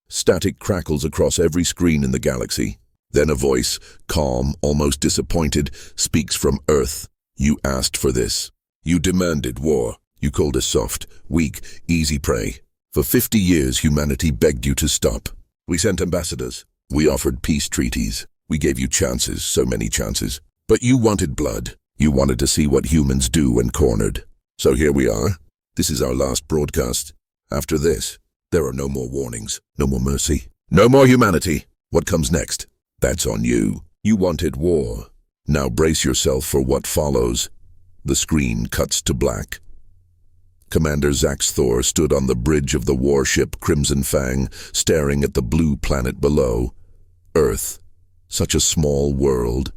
Static crackles across every screen in the galaxy. Then a voice, calm, almost disappointed, speaks from Earth. You asked for this. You demanded war. You called us soft, weak, easy prey. For 50 years, humanity begged you to stop. We sent ambassadors. We offered peace treaties. We gave you chances, so many chances. But you wanted blood. You wanted to see what humans do when cornered. So here we are. This is our last broadcast. After this, there are no more warnings, no more mercy, no more humanity. What comes next? That's on you. You wanted war. Now brace yourself for what follows. The screen cuts to black. Commander Zaxthor stood on the bridge of the warship Crimson Fang, staring at the blue planet below. Earth. Such a small world.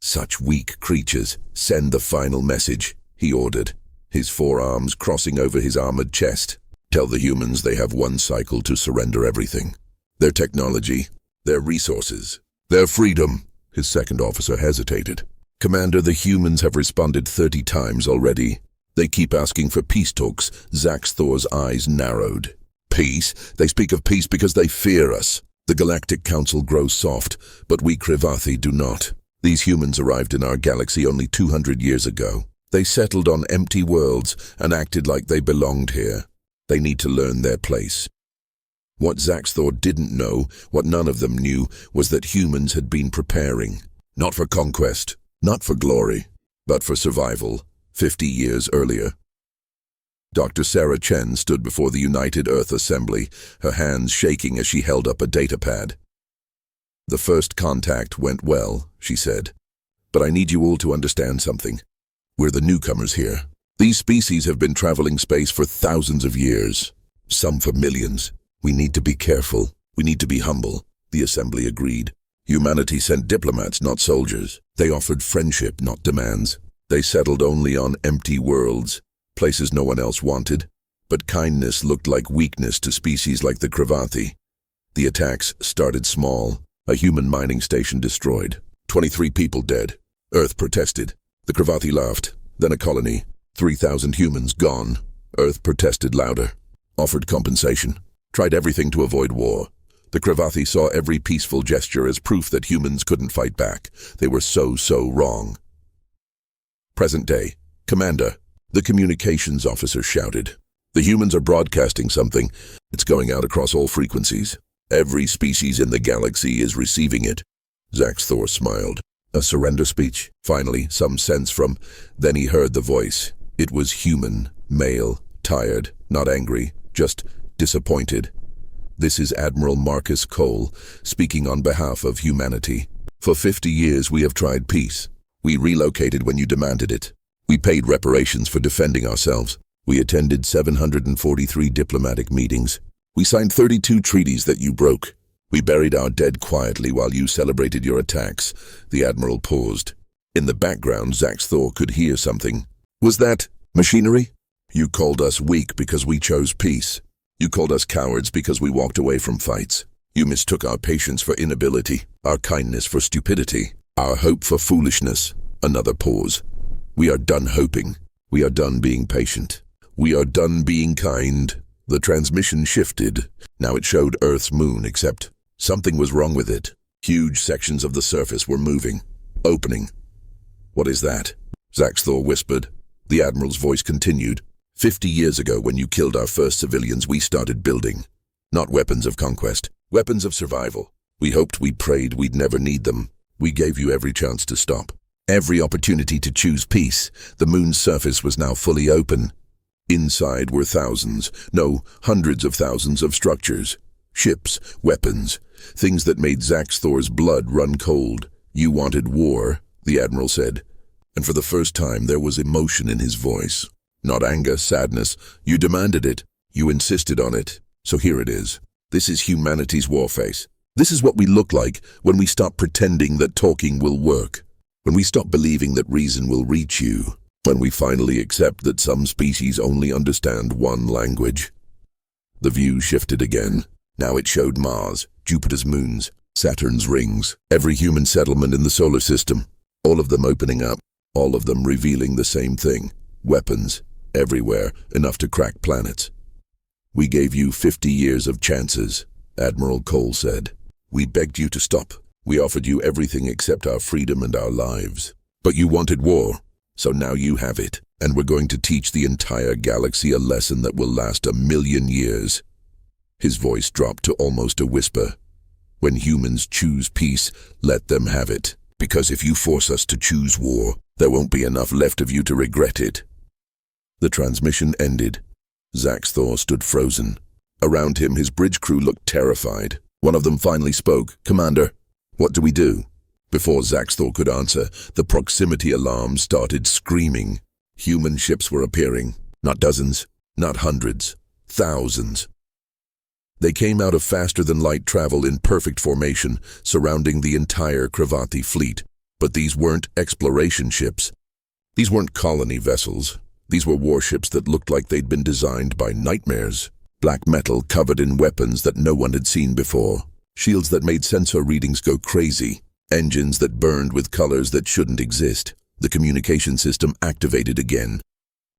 Such weak creatures. Send the final message, he ordered, his forearms crossing over his armored chest. Tell the humans they have one cycle to surrender everything. Their technology, their resources, their freedom. His second officer hesitated. Commander, the humans have responded 30 times already. They keep asking for peace talks. Zaxthor's eyes narrowed. Peace? They speak of peace because they fear us. The Galactic Council grows soft, but we Krivathi do not. These humans arrived in our galaxy only 200 years ago. They settled on empty worlds and acted like they belonged here. They need to learn their place. What Zaxthor didn't know, what none of them knew, was that humans had been preparing. Not for conquest, not for glory, but for survival. 50 years earlier. Dr. Sarah Chen stood before the United Earth Assembly, her hands shaking as she held up a datapad. The first contact went well, she said. But I need you all to understand something. We're the newcomers here. These species have been traveling space for thousands of years, some for millions. We need to be careful. We need to be humble. The Assembly agreed. Humanity sent diplomats, not soldiers. They offered friendship, not demands. They settled only on empty worlds, places no one else wanted. But kindness looked like weakness to species like the Krivathi. The attacks started small. A human mining station destroyed. 23 people dead. Earth protested. The Krivathi laughed. Then a colony. 3,000 humans gone. Earth protested louder. Offered compensation. Tried everything to avoid war. The Krivathi saw every peaceful gesture as proof that humans couldn't fight back. They were so wrong. Present day. Commander, the communications officer shouted. The humans are broadcasting something. It's going out across all frequencies. Every species in the galaxy is receiving it. Zaxthor smiled. A surrender speech? Finally, some sense from... Then he heard the voice. It was human, male, tired, not angry, just disappointed. This is Admiral Marcus Cole, speaking on behalf of humanity. For 50 years we have tried peace. We relocated when you demanded it. We paid reparations for defending ourselves. We attended 743 diplomatic meetings. We signed 32 treaties that you broke. We buried our dead quietly while you celebrated your attacks. The Admiral paused. In the background, Zaxthor could hear something. Was that machinery? You called us weak because we chose peace. You called us cowards because we walked away from fights. You mistook our patience for inability, our kindness for stupidity, our hope for foolishness. Another pause. We are done hoping. We are done being patient. We are done being kind. The transmission shifted. Now it showed Earth's moon, except something was wrong with it. Huge sections of the surface were moving, opening. What is that? Zaxthor whispered. The Admiral's voice continued. 50 years ago, when you killed our first civilians, we started building. Not weapons of conquest, weapons of survival. We hoped, we prayed, we'd never need them. We gave you every chance to stop. Every opportunity to choose peace. The moon's surface was now fully open. Inside were thousands, no, hundreds of thousands of structures. Ships, weapons, things that made Zaxthor's blood run cold. You wanted war, the Admiral said. And for the first time there was emotion in his voice. Not anger, sadness. You demanded it. You insisted on it. So here it is. This is humanity's warface. This is what we look like when we stop pretending that talking will work. When we stop believing that reason will reach you. When we finally accept that some species only understand one language. The view shifted again. Now it showed Mars, Jupiter's moons, Saturn's rings, every human settlement in the solar system. All of them opening up. All of them revealing the same thing. Weapons. Everywhere, enough to crack planets. We gave you 50 years of chances. Admiral Cole said. We begged you to stop. We offered you everything except our freedom and our lives. But you wanted war, so now you have it. And we're going to teach the entire galaxy a lesson that will last 1,000,000 years. His voice dropped to almost a whisper. When humans choose peace, let them have it. Because if you force us to choose war, there won't be enough left of you to regret it. The transmission ended. Zaxthor stood frozen. Around him, his bridge crew looked terrified. One of them finally spoke. Commander, what do we do? Before Zaxthor could answer, the proximity alarm started screaming. Human ships were appearing. Not dozens, not hundreds, thousands. They came out of faster-than-light travel in perfect formation, surrounding the entire Cravathi fleet. But these weren't exploration ships. These weren't colony vessels. These were warships that looked like they'd been designed by nightmares. Black metal covered in weapons that no one had seen before. Shields that made sensor readings go crazy. Engines that burned with colors that shouldn't exist. The communication system activated again.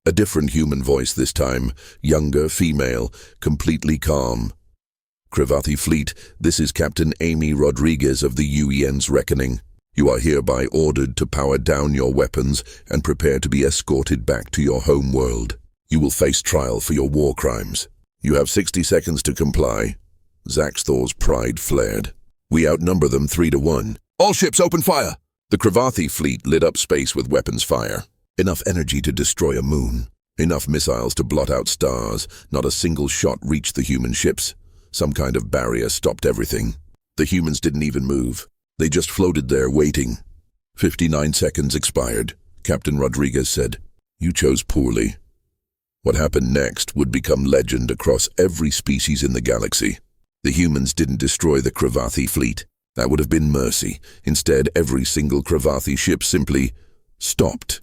A different human voice this time, younger, female, completely calm. Cravathi Fleet, this is Captain Amy Rodriguez of the UEN's Reckoning. You are hereby ordered to power down your weapons and prepare to be escorted back to your home world. You will face trial for your war crimes. You have 60 seconds to comply. Zaxthor's pride flared. We outnumber them 3-1. All ships open fire! The Cravathi fleet lit up space with weapons fire. Enough energy to destroy a moon. Enough missiles to blot out stars. Not a single shot reached the human ships. Some kind of barrier stopped everything. The humans didn't even move. They just floated there waiting. 59 seconds expired. Captain Rodriguez said, You chose poorly. What happened next would become legend across every species in the galaxy. The humans didn't destroy the Cravathi fleet. That would have been mercy. Instead, every single Cravathi ship simply stopped.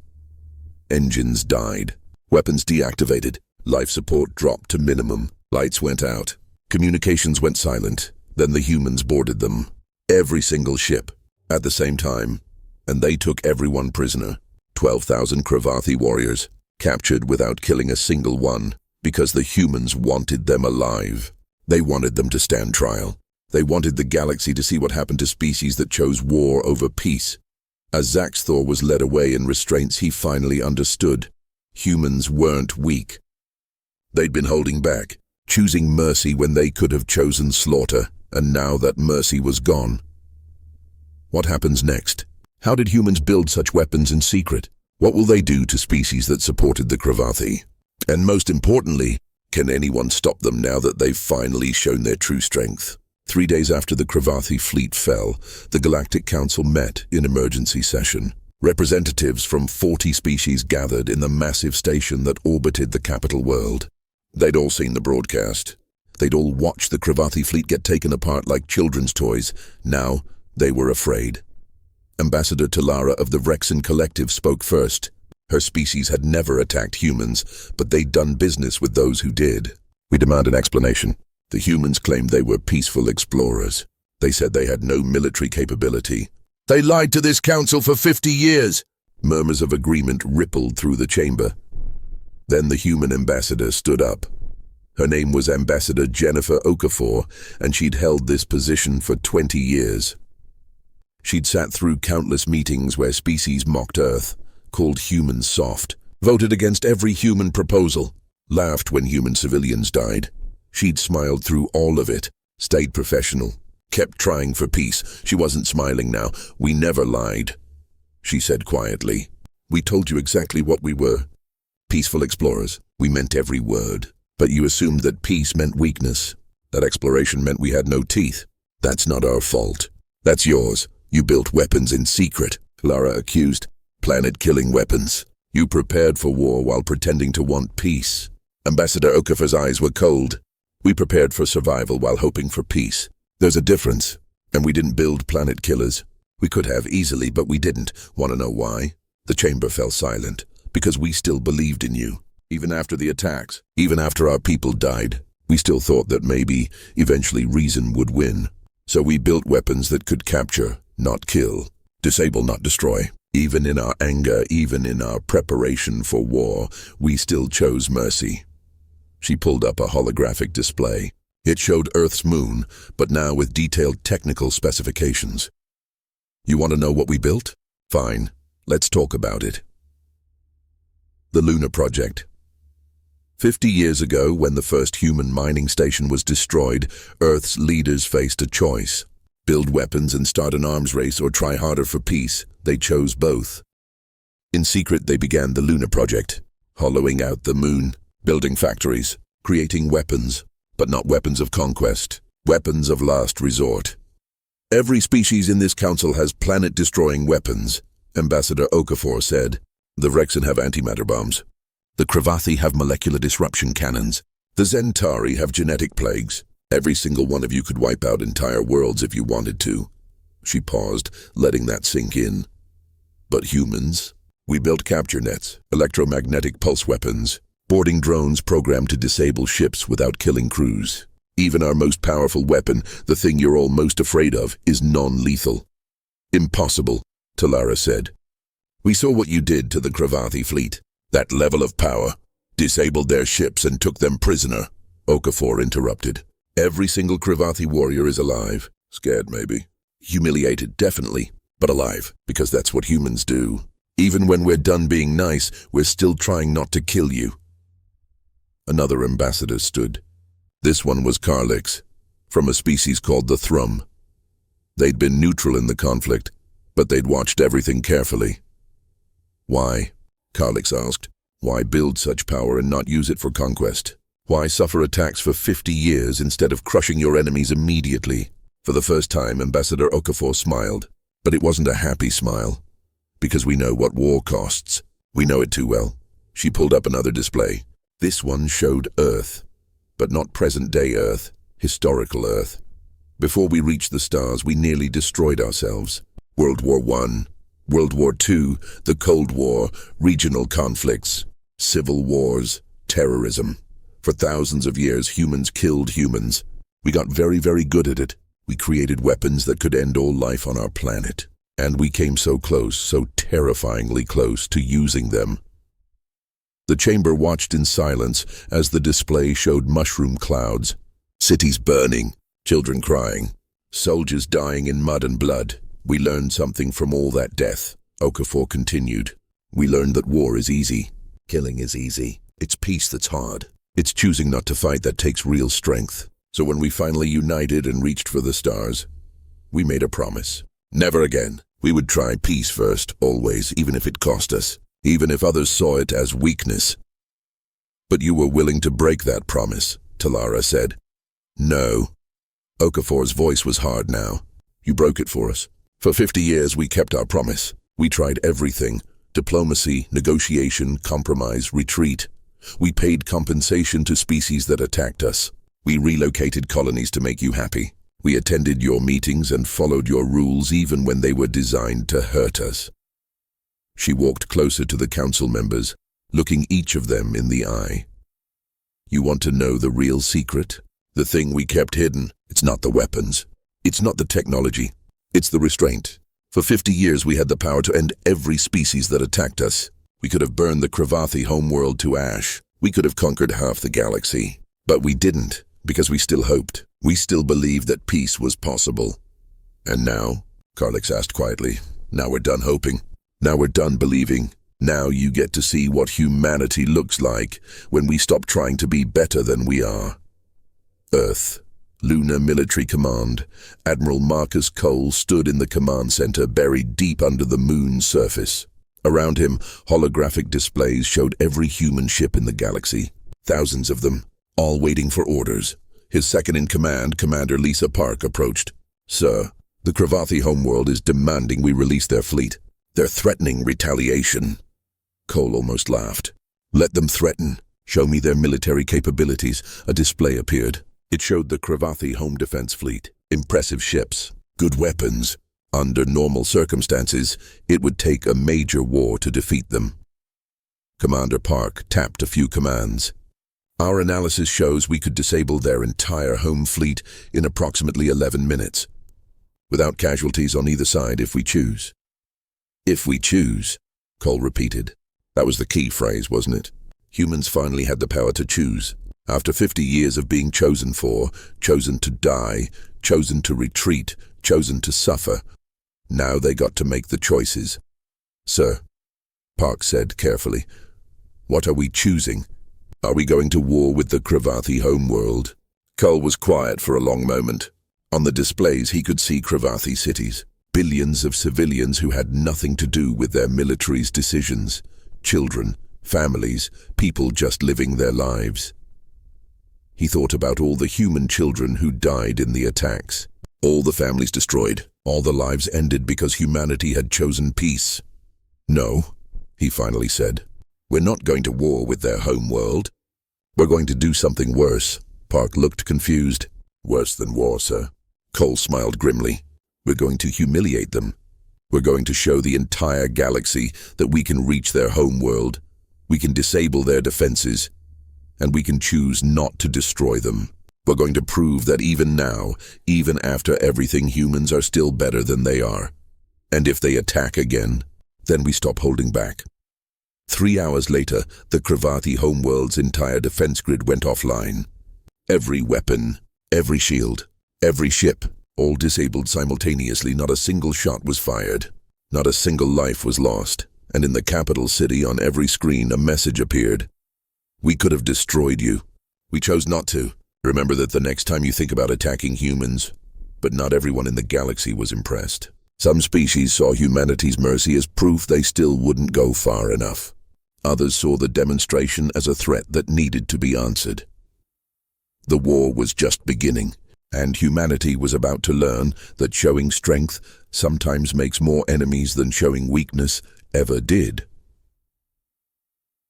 Engines died. Weapons deactivated. Life support dropped to minimum. Lights went out. Communications went silent. Then the humans boarded them. Every single ship. At the same time. And they took everyone prisoner. 12,000 Cravathi warriors. Captured without killing a single one. Because the humans wanted them alive. They wanted them to stand trial. They wanted the galaxy to see what happened to species that chose war over peace. As Zaxthor was led away in restraints, he finally understood. Humans weren't weak. They'd been holding back, choosing mercy when they could have chosen slaughter, and now that mercy was gone. What happens next? How did humans build such weapons in secret? What will they do to species that supported the Cravathi? And most importantly, can anyone stop them now that they've finally shown their true strength? 3 days after the Cravathi fleet fell, the Galactic Council met in emergency session. Representatives from 40 species gathered in the massive station that orbited the capital world. They'd all seen the broadcast. They'd all watched the Cravathi fleet get taken apart like children's toys. Now, they were afraid. Ambassador Talara of the Vrexen Collective spoke first. Her species had never attacked humans, but they'd done business with those who did. We demand an explanation. The humans claimed they were peaceful explorers. They said they had no military capability. They lied to this council for 50 years. Murmurs of agreement rippled through the chamber. Then the human ambassador stood up. Her name was Ambassador Jennifer Okafor, and she'd held this position for 20 years. She'd sat through countless meetings where species mocked Earth, called humans soft, voted against every human proposal, laughed when human civilians died. She'd smiled through all of it, stayed professional, kept trying for peace. She wasn't smiling now. We never lied, she said quietly. We told you exactly what we were. Peaceful explorers. We meant every word. But you assumed that peace meant weakness. That exploration meant we had no teeth. That's not our fault. That's yours. You built weapons in secret, Lara accused. Planet-killing weapons. You prepared for war while pretending to want peace. Ambassador Okafor's eyes were cold. We prepared for survival while hoping for peace. There's a difference. And we didn't build planet killers. We could have easily, but we didn't. Want to know why? The chamber fell silent. Because we still believed in you. Even after the attacks. Even after our people died. We still thought that maybe, eventually reason would win. So we built weapons that could capture, not kill. Disable, not destroy. Even in our anger, even in our preparation for war, we still chose mercy. She pulled up a holographic display. It showed Earth's moon, but now with detailed technical specifications. You want to know what we built? Fine, let's talk about it. The Lunar Project. 50 years ago, when the first human mining station was destroyed, Earth's leaders faced a choice. Build weapons and start an arms race, or try harder for peace. They chose both. In secret, they began the Lunar Project, hollowing out the moon, building factories, creating weapons, but not weapons of conquest, weapons of last resort. Every species in this council has planet-destroying weapons, Ambassador Okafor said. The Vrexen have antimatter bombs. The Cravathi have molecular disruption cannons. The Zentari have genetic plagues. Every single one of you could wipe out entire worlds if you wanted to. She paused, letting that sink in. But humans? We built capture nets, electromagnetic pulse weapons, boarding drones programmed to disable ships without killing crews. Even our most powerful weapon, the thing you're all most afraid of, is non-lethal. Impossible, Talara said. We saw what you did to the Cravathi fleet. That level of power. Disabled their ships and took them prisoner. Okafor interrupted. Every single Cravathi warrior is alive. Scared, maybe. Humiliated, definitely. But alive, because that's what humans do. Even when we're done being nice, we're still trying not to kill you. Another ambassador stood. This one was Karlix, from a species called the Thrum. They'd been neutral in the conflict, but they'd watched everything carefully. Why? Karlix asked. Why build such power and not use it for conquest? Why suffer attacks for 50 years instead of crushing your enemies immediately? For the first time, Ambassador Okafor smiled, but it wasn't a happy smile. Because we know what war costs. We know it too well. She pulled up another display. This one showed Earth, but not present-day Earth, historical Earth. Before we reached the stars, we nearly destroyed ourselves. World War I, World War II, the Cold War, regional conflicts, civil wars, terrorism. For thousands of years, humans killed humans. We got very, very good at it. We created weapons that could end all life on our planet. And we came so close, so terrifyingly close to using them. The chamber watched in silence as the display showed mushroom clouds, cities burning, children crying, soldiers dying in mud and blood. We learned something from all that death, Okafor continued. We learned that war is easy. Killing is easy. It's peace that's hard. It's choosing not to fight that takes real strength. So when we finally united and reached for the stars, we made a promise. Never again. We would try peace first, always, even if it cost us, even if others saw it as weakness. But you were willing to break that promise, Talara said. No. Okafor's voice was hard now. You broke it for us. For 50 years we kept our promise. We tried everything. Diplomacy, negotiation, compromise, retreat. We paid compensation to species that attacked us. We relocated colonies to make you happy. We attended your meetings and followed your rules even when they were designed to hurt us. She walked closer to the council members, looking each of them in the eye. You want to know the real secret? The thing we kept hidden? It's not the weapons. It's not the technology. It's the restraint. For 50 years we had the power to end every species that attacked us. We could have burned the Cravathi homeworld to ash. We could have conquered half the galaxy. But we didn't, because we still hoped. We still believed that peace was possible. And now? Karlix asked quietly. Now we're done hoping. Now we're done believing. Now you get to see what humanity looks like when we stop trying to be better than we are. Earth. Lunar Military Command. Admiral Marcus Cole stood in the command center buried deep under the moon's surface. Around him, holographic displays showed every human ship in the galaxy. Thousands of them, all waiting for orders. His second-in-command, Commander Lisa Park, approached. Sir, the Cravathi homeworld is demanding we release their fleet. They're threatening retaliation. Cole almost laughed. Let them threaten. Show me their military capabilities. A display appeared. It showed the Cravathi home defense fleet. Impressive ships. Good weapons. Under normal circumstances, it would take a major war to defeat them. Commander Park tapped a few commands. Our analysis shows we could disable their entire home fleet in approximately 11 minutes, without casualties on either side if we choose. If we choose, Cole repeated. That was the key phrase, wasn't it? Humans finally had the power to choose, After 50 years of being chosen to die, chosen to retreat, chosen to suffer, now they got to make the choices. "Sir," Park said carefully, "what are we choosing? Are we going to war with the Cravathi homeworld?" Cole was quiet for a long moment. On the displays he could see Cravathi cities. Billions of civilians who had nothing to do with their military's decisions. Children, families, people just living their lives. He thought about all the human children who died in the attacks. All the families destroyed, all the lives ended because humanity had chosen peace. "No," he finally said. "We're not going to war with their homeworld. We're going to do something worse." Park looked confused. "Worse than war, sir." Cole smiled grimly. "We're going to humiliate them. We're going to show the entire galaxy that we can reach their homeworld. We can disable their defenses. And we can choose not to destroy them. We're going to prove that even now, even after everything, humans are still better than they are. And if they attack again, then we stop holding back." 3 hours later, the Cravathi homeworld's entire defense grid went offline. Every weapon, every shield, every ship, all disabled simultaneously. Not a single shot was fired. Not a single life was lost. And in the capital city, on every screen, a message appeared. "We could have destroyed you. We chose not to. Remember that the next time you think about attacking humans." But not everyone in the galaxy was impressed. Some species saw humanity's mercy as proof they still wouldn't go far enough. Others saw the demonstration as a threat that needed to be answered. The war was just beginning, and humanity was about to learn that showing strength sometimes makes more enemies than showing weakness ever did.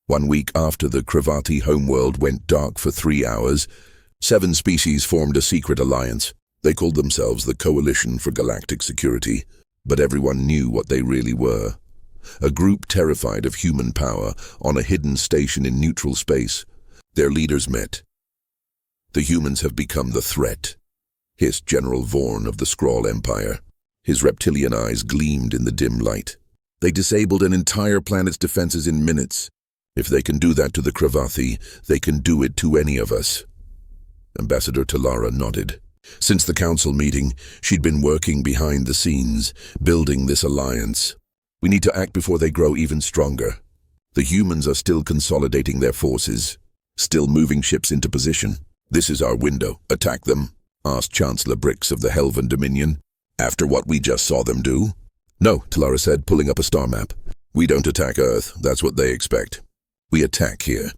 1 week after the Cravathi homeworld went dark for 3 hours, 7 species formed a secret alliance. They called themselves the Coalition for Galactic Security, but everyone knew what they really were. A group terrified of human power on a hidden station in neutral space. Their leaders met. "The humans have become the threat," hissed General Vorn of the Skrull Empire. His reptilian eyes gleamed in the dim light. "They disabled an entire planet's defenses in minutes. If they can do that to the Cravathi, they can do it to any of us." Ambassador Talara nodded. Since the council meeting, she'd been working behind the scenes, building this alliance. "We need to act before they grow even stronger. The humans are still consolidating their forces, still moving ships into position. This is our window. Attack them?" asked Chancellor Brix of the Helvan Dominion. "After what we just saw them do?" "No," Talara said, pulling up a star map. "We don't attack Earth. That's what they expect. We attack here."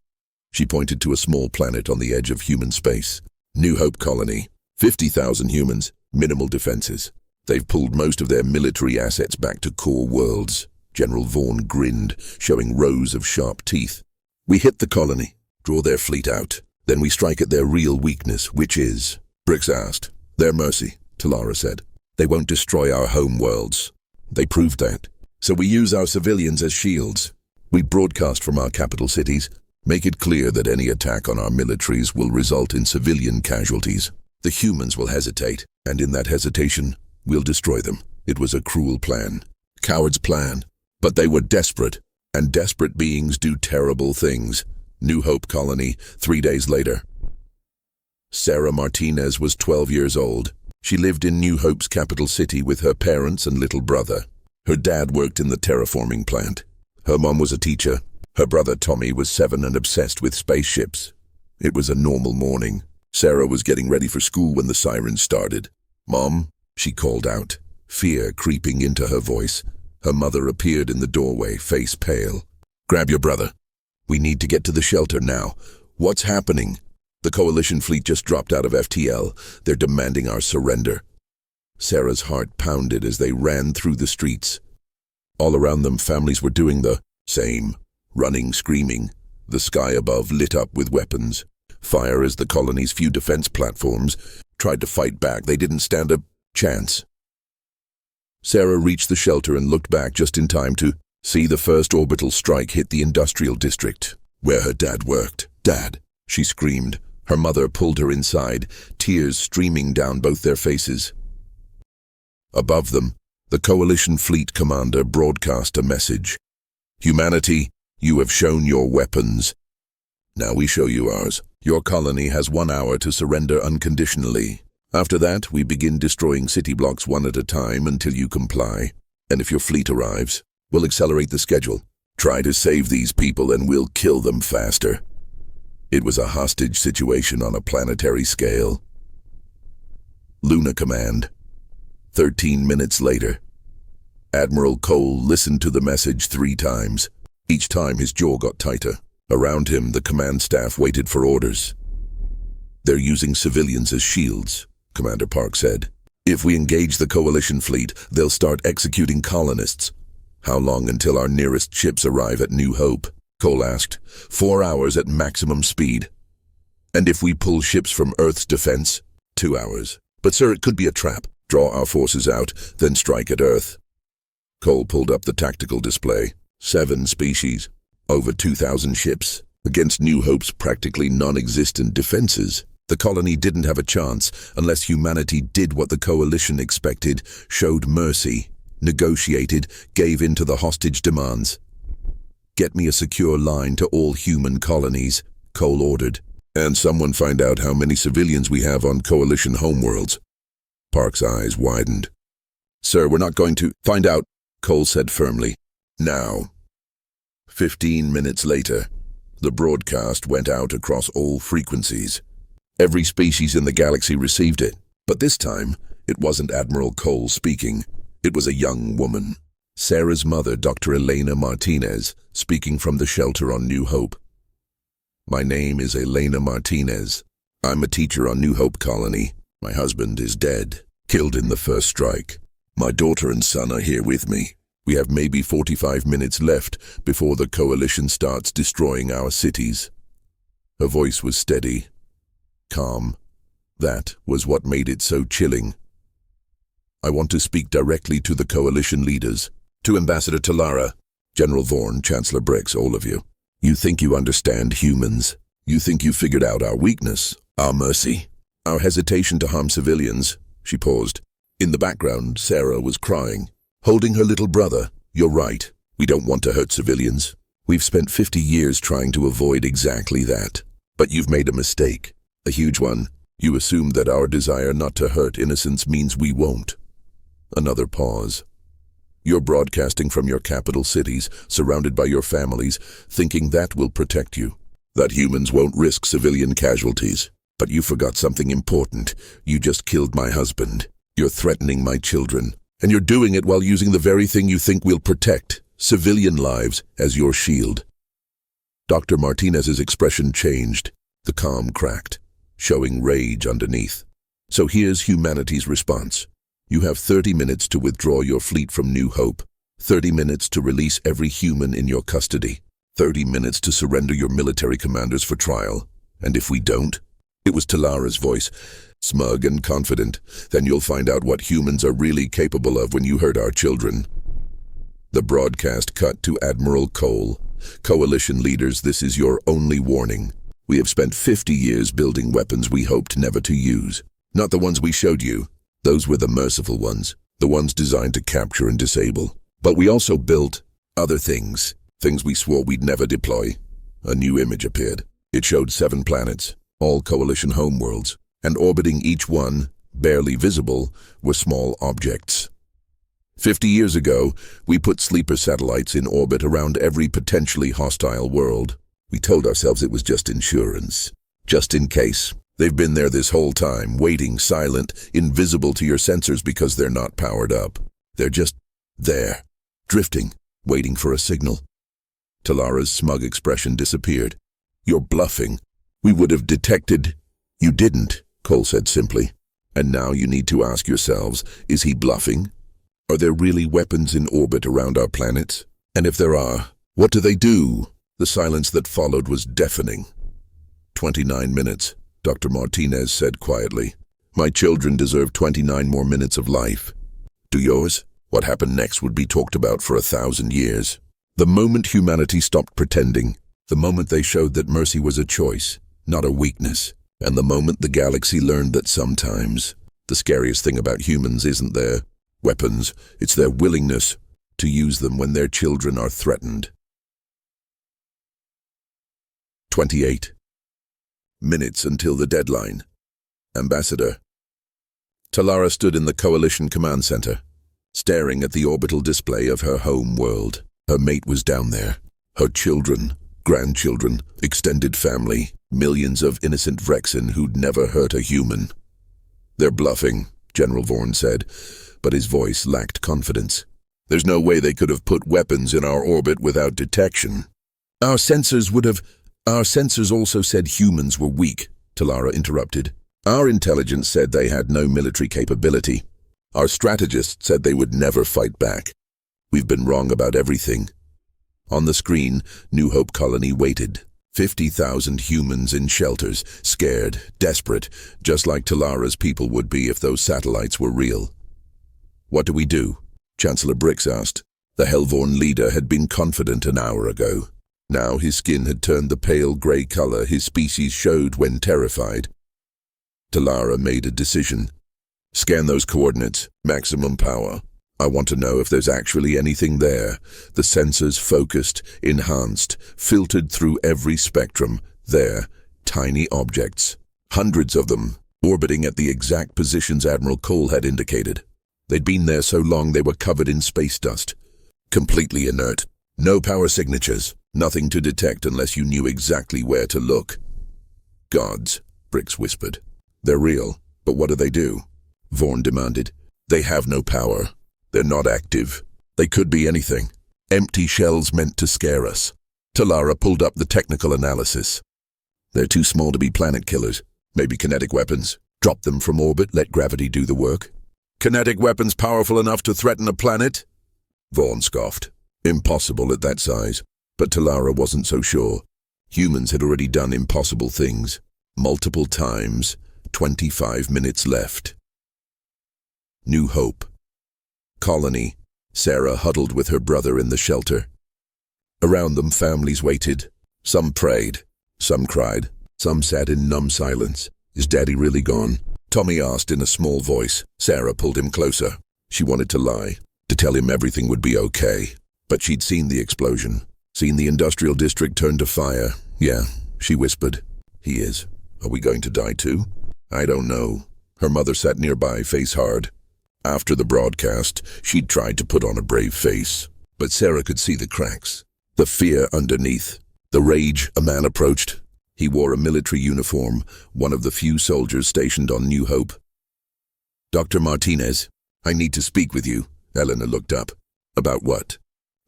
She pointed to a small planet on the edge of human space. "New Hope Colony. 50,000 humans, minimal defenses. They've pulled most of their military assets back to core worlds." General Vorn grinned, showing rows of sharp teeth. "We hit the colony, draw their fleet out. Then we strike at their real weakness, which is?" Brix asked. "Their mercy," Talara said. "They won't destroy our home worlds. They proved that. So we use our civilians as shields. We broadcast from our capital cities, make it clear that any attack on our militaries will result in civilian casualties. The humans will hesitate, and in that hesitation, we'll destroy them." It was a cruel plan. Coward's plan. But they were desperate, and desperate beings do terrible things. New Hope Colony, 3 days later. Sarah Martinez was 12 years old. She lived in New Hope's capital city with her parents and little brother. Her dad worked in the terraforming plant. Her mom was a teacher. Her brother Tommy was 7 and obsessed with spaceships. It was a normal morning. Sarah was getting ready for school when the sirens started. "Mom," she called out, fear creeping into her voice. Her mother appeared in the doorway, face pale. "Grab your brother. We need to get to the shelter now." "What's happening?" "The Coalition fleet just dropped out of FTL. They're demanding our surrender." Sarah's heart pounded as they ran through the streets. All around them, families were doing the same, running, screaming. The sky above lit up with weapons. Fire as the colony's few defense platforms tried to fight back. They didn't stand a chance. Sarah reached the shelter and looked back just in time to see the first orbital strike hit the industrial district, where her dad worked. "Dad!" she screamed. Her mother pulled her inside, tears streaming down both their faces. Above them, the Coalition fleet commander broadcast a message. "Humanity, you have shown your weapons. Now we show you ours. Your colony has 1 hour to surrender unconditionally. After that, we begin destroying city blocks one at a time until you comply. And if your fleet arrives, we'll accelerate the schedule. Try to save these people and we'll kill them faster. It was a hostage situation on a planetary scale. Luna Command. 13 minutes later. Admiral Cole listened to the message 3 times. Each time his jaw got tighter. Around him, the command staff waited for orders. They're using civilians as shields, Commander Park said. If we engage the coalition fleet, they'll start executing colonists. How long until our nearest ships arrive at New Hope? Cole asked. 4 hours at maximum speed. And if we pull ships from Earth's defense? 2 hours. But sir, it could be a trap. Draw our forces out, then strike at Earth. Cole pulled up the tactical display. 7 species. Over 2,000 ships. Against New Hope's practically non-existent defenses. The colony didn't have a chance unless humanity did what the coalition expected, showed mercy, negotiated, gave in to the hostage demands. Get me a secure line to all human colonies, Cole ordered. And someone find out how many civilians we have on coalition homeworlds. Park's eyes widened. Sir, we're not going to find out, Cole said firmly. Now. 15 minutes later, the broadcast went out across all frequencies. Every species in the galaxy received it, but this time, it wasn't Admiral Cole speaking. It was a young woman. Sarah's mother, Dr. Elena Martinez, speaking from the shelter on New Hope. My name is Elena Martinez. I'm a teacher on New Hope Colony. My husband is dead, killed in the first strike. My daughter and son are here with me. We have maybe 45 minutes left before the coalition starts destroying our cities. Her voice was steady, calm. That was what made it so chilling. I want to speak directly to the coalition leaders, to Ambassador Talara, General Vorn, Chancellor Brix, all of you. You think you understand humans. You think you figured out our weakness, our mercy, our hesitation to harm civilians. She paused. In the background, Sarah was crying, holding her little brother. You're right. We don't want to hurt civilians. We've spent 50 years trying to avoid exactly that. But you've made a mistake. A huge one. You assume that our desire not to hurt innocents means we won't. Another pause. You're broadcasting from your capital cities, surrounded by your families, thinking that will protect you. That humans won't risk civilian casualties. But you forgot something important. You just killed my husband. You're threatening my children. And you're doing it while using the very thing you think will protect, civilian lives, as your shield. Dr. Martinez's expression changed. The calm cracked, showing rage underneath. So here's humanity's response. You have 30 minutes to withdraw your fleet from New Hope. 30 minutes to release every human in your custody. 30 minutes to surrender your military commanders for trial. And if we don't? It was Talara's voice, smug and confident. Then you'll find out what humans are really capable of when you hurt our children. The broadcast cut to Admiral Cole. Coalition leaders, this is your only warning. We have spent 50 years building weapons we hoped never to use. Not the ones we showed you. Those were the merciful ones, the ones designed to capture and disable. But we also built other things, things we swore we'd never deploy. A new image appeared. It showed 7 planets, all coalition homeworlds, and orbiting each one, barely visible, were small objects. 50 years ago, we put sleeper satellites in orbit around every potentially hostile world. We told ourselves it was just insurance, just in case. They've been there this whole time, waiting, silent, invisible to your sensors because they're not powered up. They're just there, drifting, waiting for a signal. Talara's smug expression disappeared. You're bluffing. We would have detected. You didn't, Cole said simply. And now you need to ask yourselves, is he bluffing? Are there really weapons in orbit around our planets? And if there are, what do they do? The silence that followed was deafening. 29 minutes, Dr. Martinez said quietly. My children deserve 29 more minutes of life. Do yours? What happened next would be talked about for 1,000 years. The moment humanity stopped pretending, the moment they showed that mercy was a choice, not a weakness, and the moment the galaxy learned that sometimes the scariest thing about humans isn't their weapons, it's their willingness to use them when their children are threatened. 28. Minutes until the deadline. Ambassador. Talara stood in the Coalition Command Center, staring at the orbital display of her home world. Her mate was down there. Her children, grandchildren, extended family, millions of innocent Vrexen who'd never hurt a human. They're bluffing, General Vorn said, but his voice lacked confidence. There's no way they could have put weapons in our orbit without detection. Our sensors also said humans were weak, Talara interrupted. Our intelligence said they had no military capability. Our strategists said they would never fight back. We've been wrong about everything. On the screen, New Hope Colony waited. 50,000 humans in shelters, scared, desperate, just like Talara's people would be if those satellites were real. What do we do? Chancellor Brix asked. The Hellvorn leader had been confident an hour ago. Now his skin had turned the pale grey color his species showed when terrified. Talara made a decision. Scan those coordinates. Maximum power. I want to know if there's actually anything there. The sensors focused, enhanced, filtered through every spectrum. There, tiny objects. Hundreds of them, orbiting at the exact positions Admiral Cole had indicated. They'd been there so long they were covered in space dust. Completely inert. No power signatures. Nothing to detect unless you knew exactly where to look. Gods, Brix whispered. They're real, but what do? Vorn demanded. They have no power. They're not active. They could be anything. Empty shells meant to scare us. Talara pulled up the technical analysis. They're too small to be planet killers. Maybe kinetic weapons. Drop them from orbit, let gravity do the work. Kinetic weapons powerful enough to threaten a planet? Vorn scoffed. Impossible at that size. But Talara wasn't so sure. Humans had already done impossible things. Multiple times. 25 minutes left. New Hope. Colony. Sarah huddled with her brother in the shelter. Around them families waited. Some prayed. Some cried. Some sat in numb silence. Is Daddy really gone? Tommy asked in a small voice. Sarah pulled him closer. She wanted to lie, to tell him everything would be okay. But she'd seen the explosion. Seen the industrial district turn to fire. Yeah, she whispered. He is. Are we going to die too? I don't know. Her mother sat nearby, face hard. After the broadcast, she'd tried to put on a brave face. But Sarah could see the cracks. The fear underneath. The rage. A man approached. He wore a military uniform, one of the few soldiers stationed on New Hope. Dr. Martinez, I need to speak with you. Eleanor looked up. About what?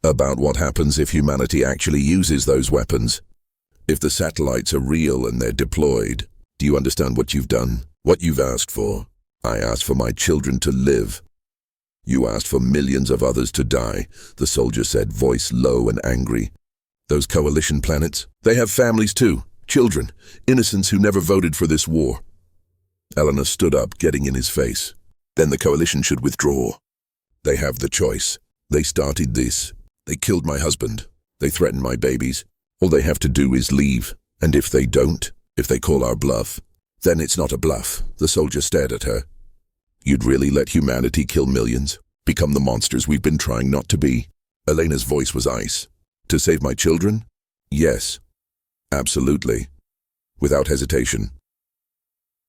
About what happens if humanity actually uses those weapons. If the satellites are real and they're deployed. Do you understand what you've done? What you've asked for? I asked for my children to live. You asked for millions of others to die, the soldier said, voice low and angry. Those coalition planets, they have families too. Children, innocents who never voted for this war. Eleanor stood up, getting in his face. Then the coalition should withdraw. They have the choice. They started this. They killed my husband. They threatened my babies. All they have to do is leave. And if they don't, if they call our bluff, then it's not a bluff. The soldier stared at her. You'd really let humanity kill millions? Become the monsters we've been trying not to be? Elena's voice was ice. To save my children? Yes. Absolutely. Without hesitation.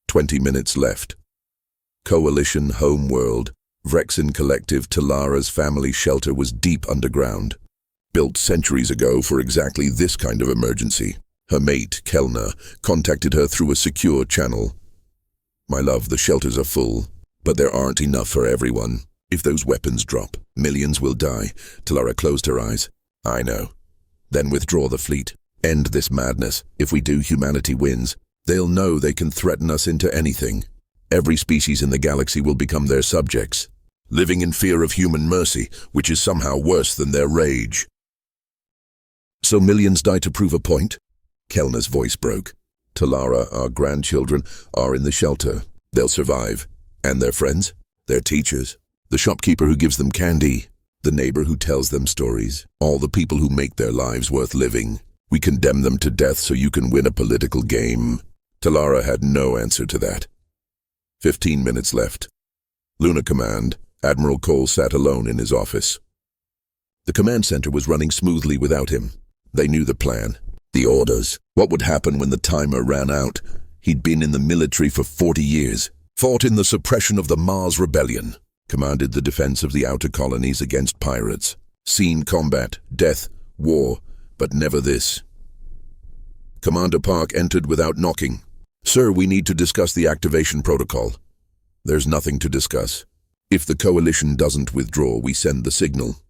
20 minutes left. Coalition Homeworld. Vrexen Collective Talara's family shelter was deep underground. Built centuries ago for exactly this kind of emergency. Her mate, Kelna, contacted her through a secure channel. My love, the shelters are full, but there aren't enough for everyone. If those weapons drop, millions will die. Talara closed her eyes. I know. Then withdraw the fleet. End this madness. If we do, humanity wins. They'll know they can threaten us into anything. Every species in the galaxy will become their subjects, living in fear of human mercy, which is somehow worse than their rage. So millions die to prove a point? Kelna's voice broke. Talara, our grandchildren, are in the shelter. They'll survive. And their friends? Their teachers? The shopkeeper who gives them candy? The neighbor who tells them stories? All the people who make their lives worth living? We condemn them to death so you can win a political game. Talara had no answer to that. 15 minutes left. Luna Command. Admiral Cole sat alone in his office. The command center was running smoothly without him. They knew the plan. The orders. What would happen when the timer ran out? He'd been in the military for 40 years, fought in the suppression of the Mars Rebellion, commanded the defense of the outer colonies against pirates, seen combat, death, war, but never this. Commander Park entered without knocking. "Sir, we need to discuss the activation protocol." "There's nothing to discuss. If the coalition doesn't withdraw, we send the signal."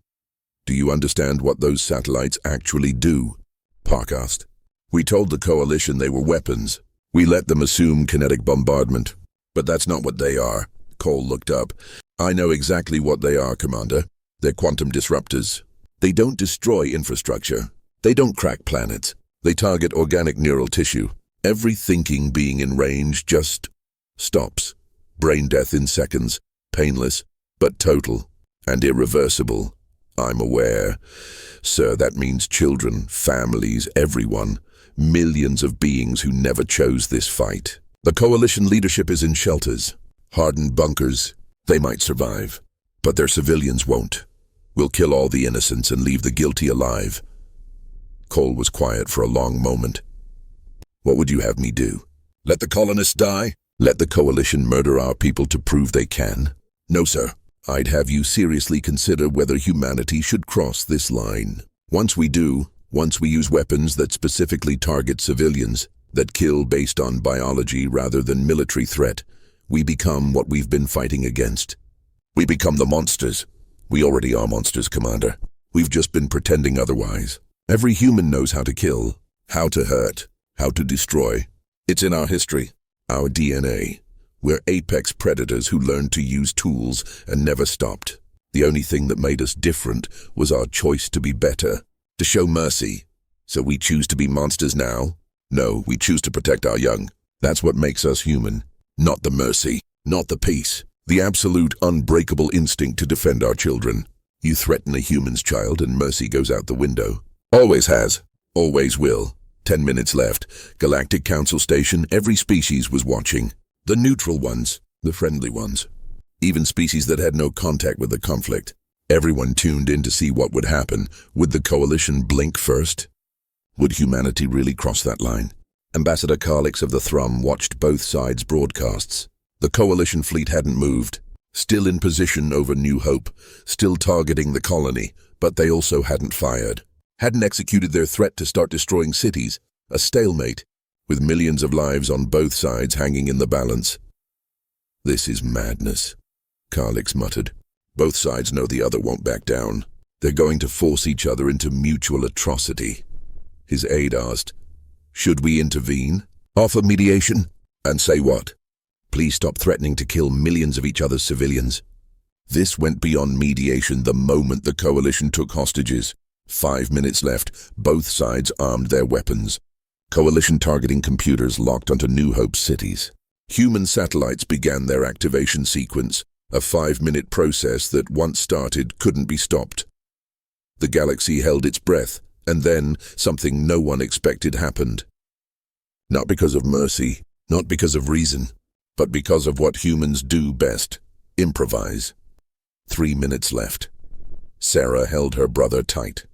"Do you understand what those satellites actually do?" Park asked. "We told the coalition they were weapons. We let them assume kinetic bombardment. But that's not what they are." Cole looked up. "I know exactly what they are, Commander. They're quantum disruptors. They don't destroy infrastructure. They don't crack planets. They target organic neural tissue. Every thinking being in range just stops. Brain death in seconds. Painless, but total and irreversible. I'm aware. Sir, that means children, families, everyone. Millions of beings who never chose this fight. The coalition leadership is in shelters, hardened bunkers. They might survive, but their civilians won't. We'll kill all the innocents and leave the guilty alive." Cole was quiet for a long moment. "What would you have me do? Let the colonists die? Let the coalition murder our people to prove they can? No, sir. I'd have you seriously consider whether humanity should cross this line. Once we do, once we use weapons that specifically target civilians, that kill based on biology rather than military threat, we become what we've been fighting against. We become the monsters. We already are monsters, Commander. We've just been pretending otherwise. Every human knows how to kill, how to hurt, how to destroy. It's in our history, our DNA. We're apex predators who learned to use tools and never stopped. The only thing that made us different was our choice to be better, to show mercy. So we choose to be monsters now? No, we choose to protect our young. That's what makes us human. Not the mercy, not the peace. The absolute unbreakable instinct to defend our children. You threaten a human's child and mercy goes out the window. Always has. Always will. 10 minutes left. Galactic Council Station, every species was watching. The neutral ones, the friendly ones. Even species that had no contact with the conflict. Everyone tuned in to see what would happen. Would the coalition blink first? Would humanity really cross that line? Ambassador Carlix of the Thrum watched both sides' broadcasts. The coalition fleet hadn't moved. Still in position over New Hope. Still targeting the colony, but they also hadn't fired. Hadn't executed their threat to start destroying cities. A stalemate, with millions of lives on both sides hanging in the balance. "This is madness," Carlix muttered. "Both sides know the other won't back down. They're going to force each other into mutual atrocity." His aide asked, "Should we intervene? Offer mediation? And say what? Please stop threatening to kill millions of each other's civilians." This went beyond mediation the moment the coalition took hostages. 5 minutes left. Both sides armed their weapons. Coalition targeting computers locked onto New Hope cities. Human satellites began their activation sequence, a 5-minute process that once started couldn't be stopped. The galaxy held its breath, and then something no one expected happened. Not because of mercy, not because of reason, but because of what humans do best, improvise. 3 minutes left. Sarah held her brother tight.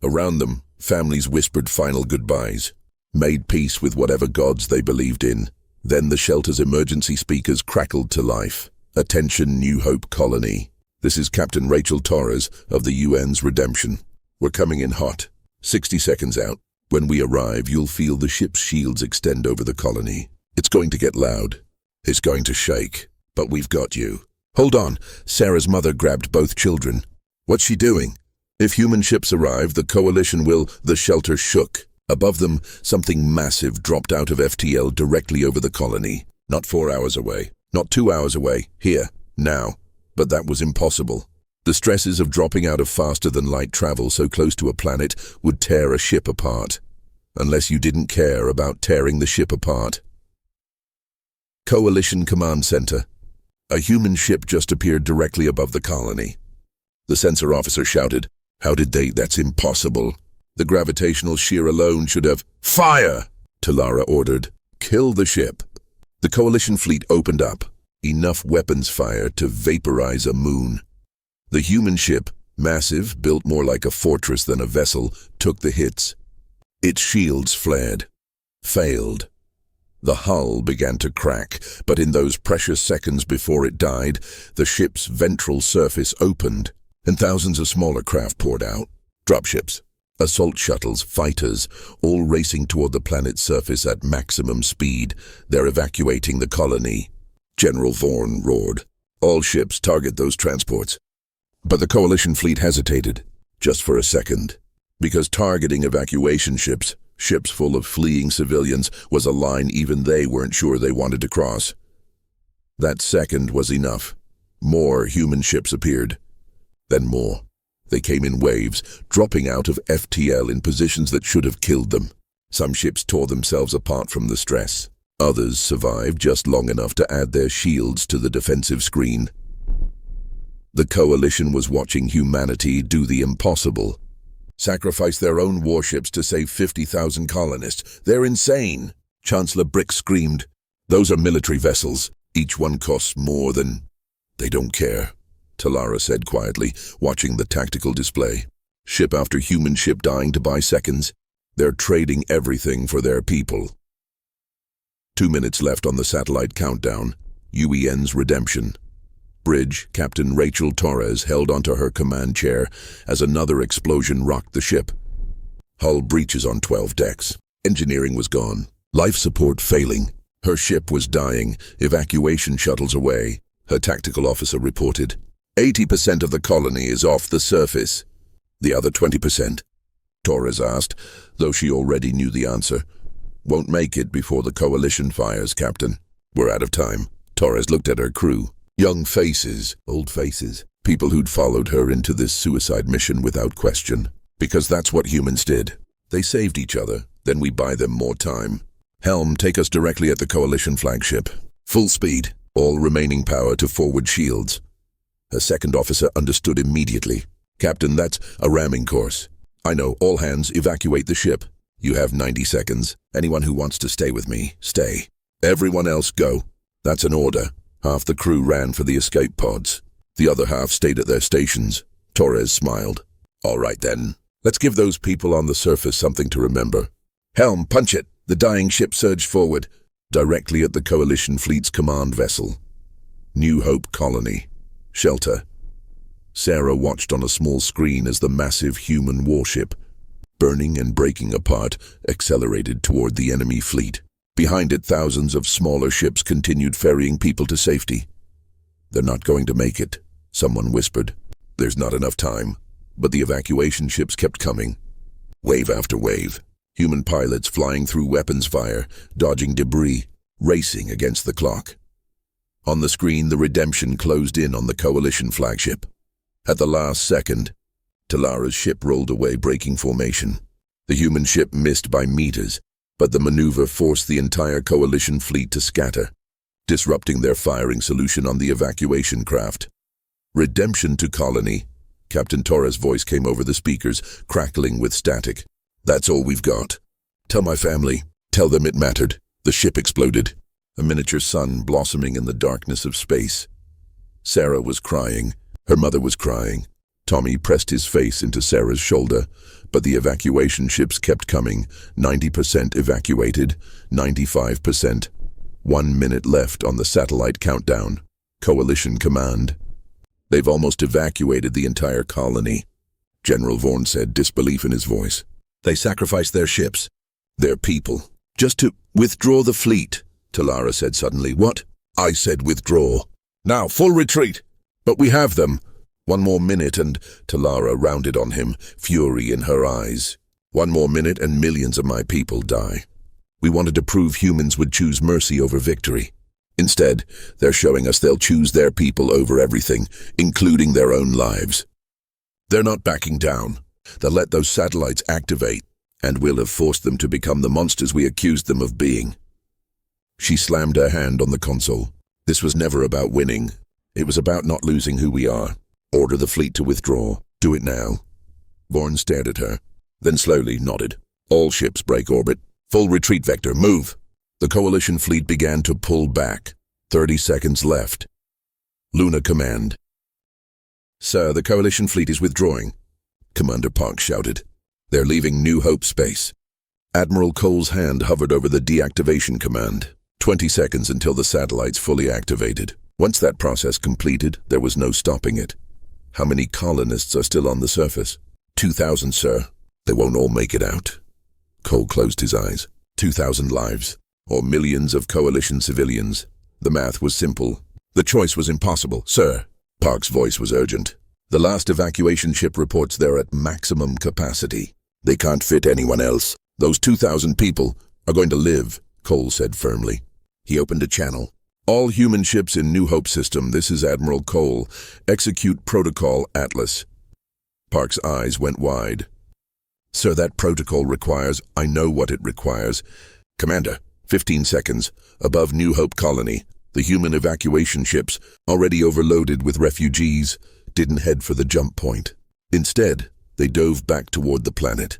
Around them, families whispered final goodbyes, made peace with whatever gods they believed in. Then the shelter's emergency speakers crackled to life. "Attention, New Hope Colony. This is Captain Rachel Torres of the UN's Redemption. We're coming in hot. 60 seconds out. When we arrive, you'll feel the ship's shields extend over the colony. It's going to get loud. It's going to shake. But we've got you." "Hold on." Sarah's mother grabbed both children. "What's she doing?" "If human ships arrive, the coalition will..." The shelter shook. Above them, something massive dropped out of FTL directly over the colony. Not 4 hours away. Not 2 hours away. Here. Now. But that was impossible. The stresses of dropping out of faster-than-light travel so close to a planet would tear a ship apart. Unless you didn't care about tearing the ship apart. Coalition Command Center. A human ship just appeared directly above the colony. The sensor officer shouted, "How did they? That's impossible. The gravitational shear alone should have..." "Fire!" Talara ordered. "Kill the ship." The coalition fleet opened up, enough weapons fire to vaporize a moon. The human ship, massive, built more like a fortress than a vessel, took the hits. Its shields flared. Failed. The hull began to crack, but in those precious seconds before it died, the ship's ventral surface opened, and thousands of smaller craft poured out. Dropships, assault shuttles, fighters, all racing toward the planet's surface at maximum speed. They're evacuating the colony. General Vaughn roared. All ships target those transports. But the Coalition fleet hesitated, just for a second, because targeting evacuation ships full of fleeing civilians, was a line even they weren't sure they wanted to cross. That second was enough. More human ships appeared. Then more. They came in waves, dropping out of FTL in positions that should have killed them. Some ships tore themselves apart from the stress. Others survived just long enough to add their shields to the defensive screen. The Coalition was watching humanity do the impossible. Sacrifice their own warships to save 50,000 colonists. They're insane, Chancellor Brick screamed. Those are military vessels. Each one costs more than... They don't care, Talara said quietly, watching the tactical display. Ship after human ship dying to buy seconds. They're trading everything for their people. 2 minutes left on the satellite countdown. UEN's redemption. Bridge, Captain Rachel Torres held onto her command chair as another explosion rocked the ship. Hull breaches on 12 decks. Engineering was gone. Life support failing. Her ship was dying. Evacuation shuttles away. Her tactical officer reported. 80% of the colony is off the surface. The other 20%? Torres asked, though she already knew the answer. Won't make it before the Coalition fires, Captain. We're out of time. Torres looked at her crew. Young faces, old faces, people who'd followed her into this suicide mission without question. Because that's what humans did. They saved each other, then we buy them more time. Helm, take us directly at the Coalition flagship. Full speed, all remaining power to forward shields. Her second officer understood immediately. Captain, that's a ramming course. I know, all hands evacuate the ship. You have 90 seconds. Anyone who wants to stay with me, stay. Everyone else, go. That's an order. Half the crew ran for the escape pods. The other half stayed at their stations. Torres smiled. All right then. Let's give those people on the surface something to remember. Helm, punch it. The dying ship surged forward, directly at the Coalition fleet's command vessel. New Hope Colony. Shelter. Sarah watched on a small screen as the massive human warship, burning and breaking apart, accelerated toward the enemy fleet. Behind it, thousands of smaller ships continued ferrying people to safety. They're not going to make it, someone whispered. There's not enough time. But the evacuation ships kept coming. Wave after wave. Human pilots flying through weapons fire, dodging debris, racing against the clock. On the screen, the redemption closed in on the Coalition flagship. At the last second, Talara's ship rolled away, breaking formation. The human ship missed by meters, but the maneuver forced the entire Coalition fleet to scatter, disrupting their firing solution on the evacuation craft. Redemption to colony. Captain Torres' voice came over the speakers, crackling with static. That's all we've got. Tell my family. Tell them it mattered. The ship exploded. A miniature sun blossoming in the darkness of space. Sarah was crying. Her mother was crying. Tommy pressed his face into Sarah's shoulder, but the evacuation ships kept coming. 90% evacuated, 95%. 1 minute left on the satellite countdown. Coalition command. They've almost evacuated the entire colony, General Vaughn said, disbelief in his voice. They sacrificed their ships, their people, just to withdraw the fleet, Talara said suddenly. What? I said withdraw. Now, full retreat. But we have them. 1 more minute and Talara rounded on him, fury in her eyes. 1 more minute and millions of my people die. We wanted to prove humans would choose mercy over victory. Instead, they're showing us they'll choose their people over everything, including their own lives. They're not backing down. They'll let those satellites activate, and we'll have forced them to become the monsters we accused them of being. She slammed her hand on the console. This was never about winning. It was about not losing who we are. Order the fleet to withdraw. Do it now. Vaughn stared at her, then slowly nodded. All ships break orbit. Full retreat vector, move. The Coalition fleet began to pull back. 30 seconds left. Luna command. Sir, the Coalition fleet is withdrawing, Commander Park shouted. They're leaving New Hope space. Admiral Cole's hand hovered over the deactivation command. 20 seconds until the satellites fully activated. Once that process completed, there was no stopping it. How many colonists are still on the surface? 2,000, sir. They won't all make it out. Cole closed his eyes. 2,000 lives, or millions of coalition civilians. The math was simple. The choice was impossible, sir. Park's voice was urgent. The last evacuation ship reports they're at maximum capacity. They can't fit anyone else. Those 2,000 people are going to live, Cole said firmly. He opened a channel. All human ships in New Hope system, this is Admiral Cole. Execute Protocol Atlas. Park's eyes went wide. Sir, that protocol requires, I know what it requires. Commander, 15 seconds. Above New Hope colony, the human evacuation ships, already overloaded with refugees, didn't head for the jump point. Instead, they dove back toward the planet.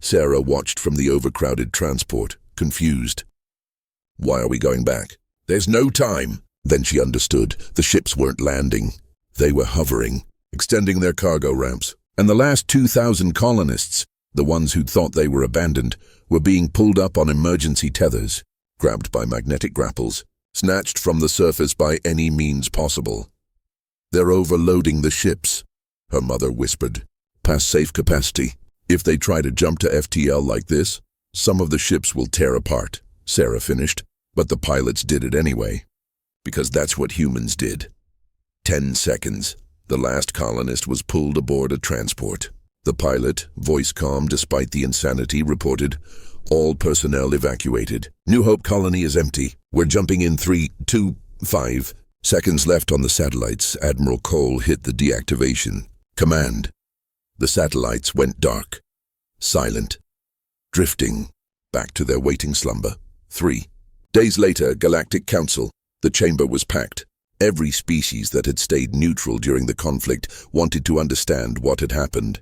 Sarah watched from the overcrowded transport, confused. Why are we going back? There's no time. Then she understood. The ships weren't landing. They were hovering, extending their cargo ramps. And the last 2,000 colonists, the ones who'd thought they were abandoned, were being pulled up on emergency tethers, grabbed by magnetic grapples, snatched from the surface by any means possible. They're overloading the ships, her mother whispered. Past safe capacity. If they try to jump to FTL like this, some of the ships will tear apart, Sarah finished. But the pilots did it anyway, because that's what humans did. 10 seconds. The last colonist was pulled aboard a transport. The pilot, voice calm despite the insanity, reported, all personnel evacuated. New Hope colony is empty. We're jumping in 3, 2, 5 seconds left on the satellites. Admiral Cole hit the deactivation. Command. The satellites went dark, silent, drifting back to their waiting slumber. 3 days later, Galactic Council. The chamber was packed. Every species that had stayed neutral during the conflict wanted to understand what had happened,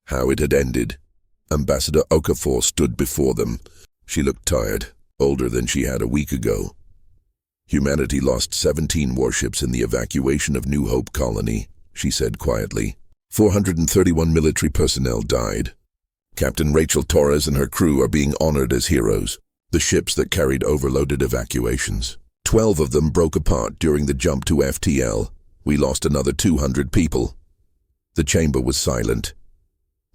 how it had ended. Ambassador Okafor stood before them. She looked tired, older than she had a week ago. Humanity lost 17 warships in the evacuation of New Hope colony, she said quietly. 431 military personnel died. Captain Rachel Torres and her crew are being honored as heroes. The ships that carried overloaded evacuations. 12 of them broke apart during the jump to FTL. We lost another 200 people. The chamber was silent.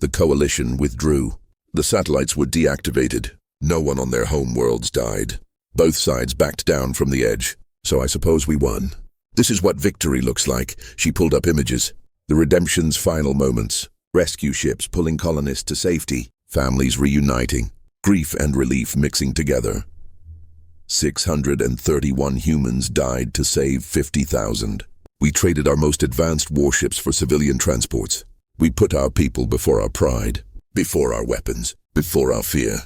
The coalition withdrew. The satellites were deactivated. No one on their home worlds died. Both sides backed down from the edge. So I suppose we won. This is what victory looks like. She pulled up images. The redemption's final moments. Rescue ships pulling colonists to safety. Families reuniting. Grief and relief mixing together. 631 humans died to save 50,000. We traded our most advanced warships for civilian transports. We put our people before our pride, before our weapons, before our fear.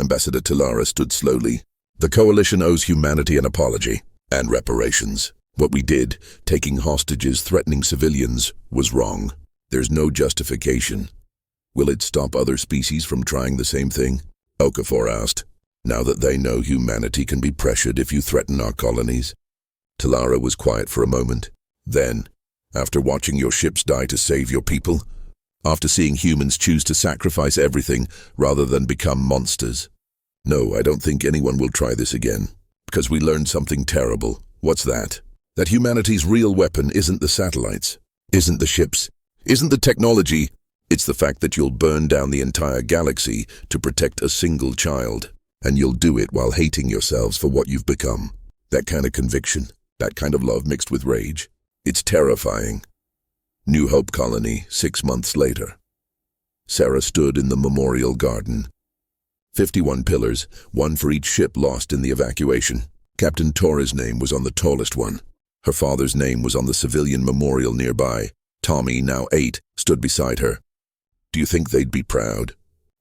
Ambassador Talara stood slowly. The coalition owes humanity an apology and reparations. What we did, taking hostages, threatening civilians, was wrong. There's no justification. Will it stop other species from trying the same thing? Okafor asked. Now that they know humanity can be pressured if you threaten our colonies. Talara was quiet for a moment. Then, after watching your ships die to save your people, after seeing humans choose to sacrifice everything rather than become monsters. No, I don't think anyone will try this again, because we learned something terrible. What's that? That humanity's real weapon isn't the satellites, isn't the ships, isn't the technology. It's the fact that you'll burn down the entire galaxy to protect a single child, and you'll do it while hating yourselves for what you've become. That kind of conviction, that kind of love mixed with rage, it's terrifying. New Hope colony, 6 months later. Sarah stood in the memorial garden. 51 pillars, one for each ship lost in the evacuation. Captain Torres' name was on the tallest one. Her father's name was on the civilian memorial nearby. Tommy, now 8, stood beside her. Do you think they'd be proud?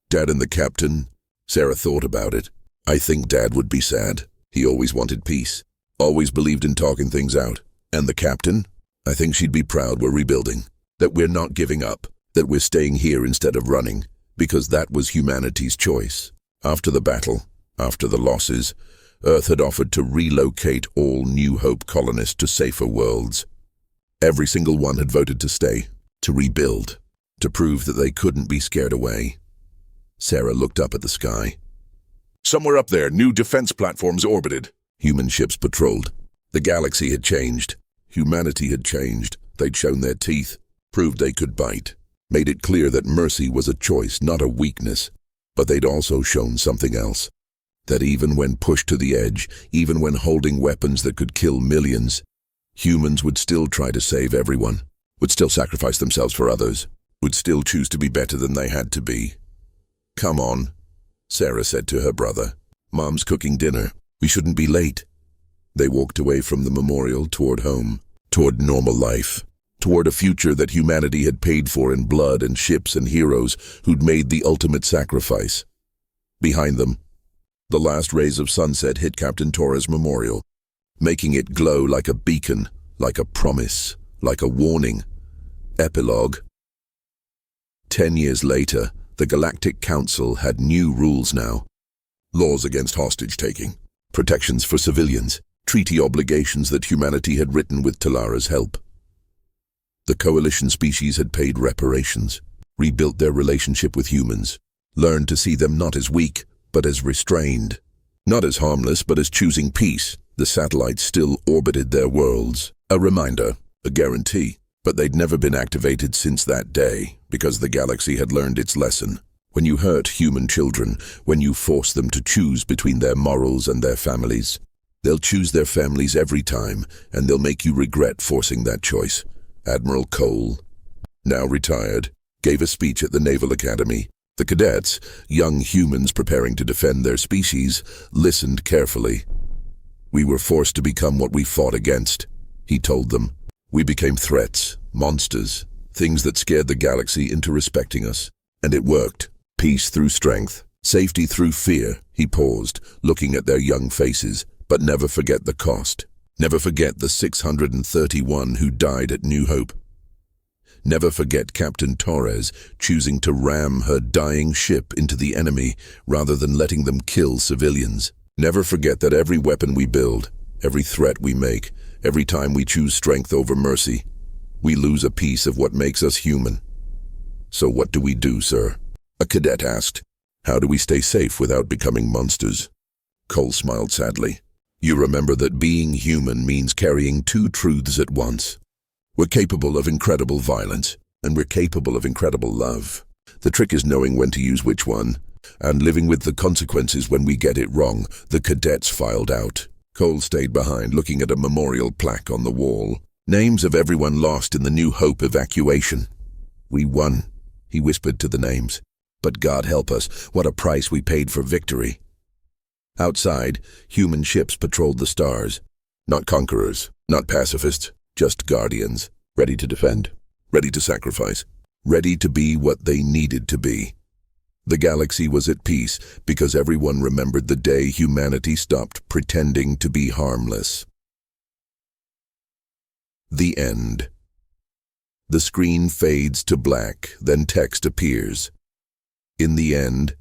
Dad and the captain? Sarah thought about it. I think Dad would be sad. He always wanted peace. Always believed in talking things out. And the captain? I think she'd be proud we're rebuilding. That we're not giving up. That we're staying here instead of running. Because that was humanity's choice. After the battle, after the losses, Earth had offered to relocate all New Hope colonists to safer worlds. Every single one had voted to stay, to rebuild, to prove that they couldn't be scared away. Sarah looked up at the sky. Somewhere up there, new defense platforms orbited. Human ships patrolled. The galaxy had changed. Humanity had changed. They'd shown their teeth, proved they could bite, made it clear that mercy was a choice, not a weakness. But they'd also shown something else. That even when pushed to the edge, even when holding weapons that could kill millions, humans would still try to save everyone, would still sacrifice themselves for others, would still choose to be better than they had to be. "Come on," Sarah said to her brother. "Mom's cooking dinner. We shouldn't be late." They walked away from the memorial toward home, toward normal life, toward a future that humanity had paid for in blood and ships and heroes who'd made the ultimate sacrifice. Behind them, the last rays of sunset hit Captain Torres' memorial, making it glow like a beacon, like a promise, like a warning. Epilogue. 10 years later, the Galactic Council had new rules now. Laws against hostage-taking, protections for civilians, treaty obligations that humanity had written with Talara's help. The coalition species had paid reparations, rebuilt their relationship with humans, learned to see them not as weak, but as restrained. Not as harmless, but as choosing peace. The satellites still orbited their worlds. A reminder, a guarantee. But they'd never been activated since that day, because the galaxy had learned its lesson. When you hurt human children, when you force them to choose between their morals and their families, they'll choose their families every time, and they'll make you regret forcing that choice. Admiral Cole, now retired, gave a speech at the Naval Academy. The cadets, young humans preparing to defend their species, listened carefully. "We were forced to become what we fought against," he told them. "We became threats, monsters, things that scared the galaxy into respecting us. And it worked. Peace through strength, safety through fear." He paused, looking at their young faces. "But never forget the cost. Never forget the 631 who died at New Hope. Never forget Captain Torres choosing to ram her dying ship into the enemy rather than letting them kill civilians. Never forget that every weapon we build, every threat we make, every time we choose strength over mercy, we lose a piece of what makes us human." "So what do we do, sir?" a cadet asked. "How do we stay safe without becoming monsters?" Cole smiled sadly. "You remember that being human means carrying two truths at once. We're capable of incredible violence, and we're capable of incredible love. The trick is knowing when to use which one, and living with the consequences when we get it wrong." The cadets filed out. Cole stayed behind, looking at a memorial plaque on the wall. Names of everyone lost in the New Hope evacuation. "We won," he whispered to the names. "But God help us, what a price we paid for victory." Outside, human ships patrolled the stars. Not conquerors, not pacifists, just guardians, ready to defend, ready to sacrifice, ready to be what they needed to be. The galaxy was at peace because everyone remembered the day humanity stopped pretending to be harmless. The end. The screen fades to black, then text appears. In the end,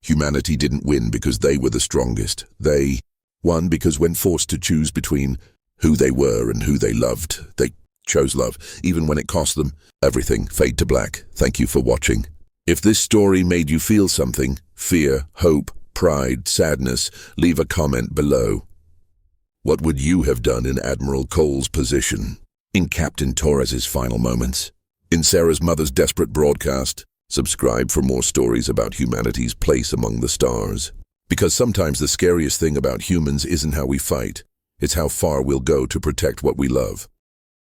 humanity didn't win because they were the strongest. They won because when forced to choose between who they were and who they loved, they chose love, even when it cost them everything. Fade to black. Thank you for watching. If this story made you feel something, fear, hope, pride, sadness, leave a comment below. What would you have done in Admiral Cole's position? In Captain Torres's final moments? In Sarah's mother's desperate broadcast? Subscribe for more stories about humanity's place among the stars. Because sometimes the scariest thing about humans isn't how we fight, it's how far we'll go to protect what we love.